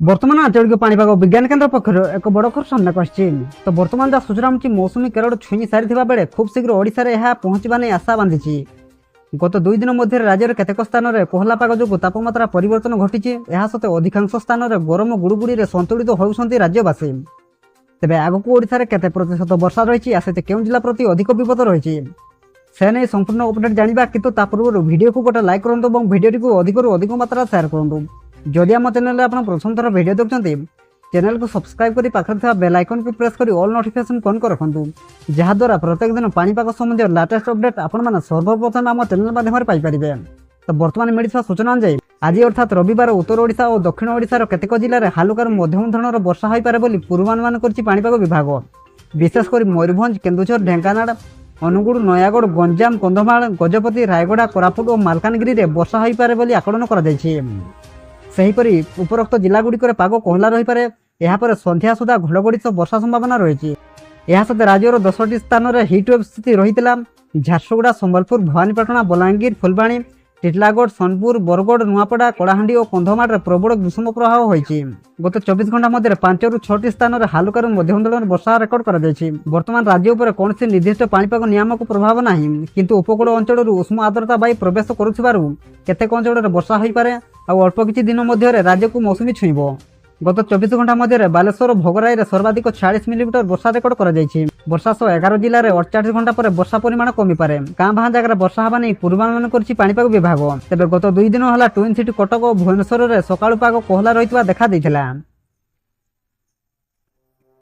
बर्तमान आंचलिक पाणीपाग विज्ञान केन्द्र पक्षर एक बड़ खबर सामना तो बर्तमान जहाँ सूचना मिली मौसुमी केरल छुई सारी बेले खूब शीघ्र ओडिशा रे यह पहुंचवा नहीं आशा बांधी। गत 2 दिन मध्य राज्यर केतेक स्थान में कोहला पाग जो तापमात्रा परिवर्तन घटी सत्वे अधिकांश स्थान में गरम गुड़गुड़ी संतुलित होती राज्यवासी। तेज आगक ओडिशा केते प्रतिशत वर्षा रही आसते केउं जिला प्रति अधिक विपद रही से नहीं संपूर्ण अपडेट जाना किंतु पूर्व वीडियो को गोटे लाइक करूँ और वीडियो अधिक मात्रा शेयर करूँ। जदि आम चैनल आप प्रथम थर वीडियो देखते चैनल को सब्सक्राइब कर पाखे बेल आइकन को प्रेस कर ऑल नोटिफिकेशन ऑन कर रखु जहाद्वारा प्रत्येक दिन पाणीपाग संबंधी लेटेस्ट अपडेट आपण सर्वप्रथम आम चैनल माध्यम पाइपर। तो बर्तमान मिलता सूचना अनुसार आज अर्थात रविवार उत्तर ओडिशा और दक्षिण ओडिशार केतेक जिले में हालुकार मध्यम धरणर वर्षा हो पारे बोली पूर्वानुमान करछि पाणीपाग विभाग। विशेषकर मयूरभंज केन्दुझर ढेंकानाल अनुगुड़ नयागढ़ गंजाम कंधमाल गजपति रायगढ़ कोरापुट और मालकानगिरी में वर्षा हो पारे बोली आकलन कर उपरोक्त जिलागुड़िक पाग कोहला रही पारे। यापर संध्या सुधा घड़घड़ी सह वर्षा संभावना रही। सहित राज्यर 10टी स्थान में हिटवेव स्थिति रही। झारसुगुड़ा संबलपुर भवानीपाटना बलांगीर फुलबाणी टिटलागढ़ सोनपुर बरगढ़ नुआपड़ा कलाहांडी और कंधमाल प्रबल ग्रीष्म प्रवाह होती। गत 24 घंटा मध्य 5 ରୁ 6ଟି स्थान में हालुकार मध्यम धरण वर्षा रेकर्ड कर बर्तमान राज्य उपर कौन निर्दिष्ट पाणीपाग नियामक प्रभाव ना किंतु उपकूल अंचल उष्म आर्द्रता वायु प्रवेश करुथिबारु केतेक अंचल में वर्षा हो पारे और अल्प किछि दिन मध्य राज्य को मौसुमी छुईब। गत 24 घंटा मध्य बालेश्वर भोगराई में सर्वाधिक 40 मिलीमीटर वर्षा रेकर्ड कर वर्षा सह 11 जिले में 48 घंटा पर वर्षा परिमाण कमी पारे। गाँ भाँ जगह वर्षा हवा नहीं पूर्वानुमान करछि पाणीपाग विभाग। तेज गत 2 दिन है ट्विन सिटी कटक और भुवनेश्वर में सकाळु पाग कोहला रही देखा।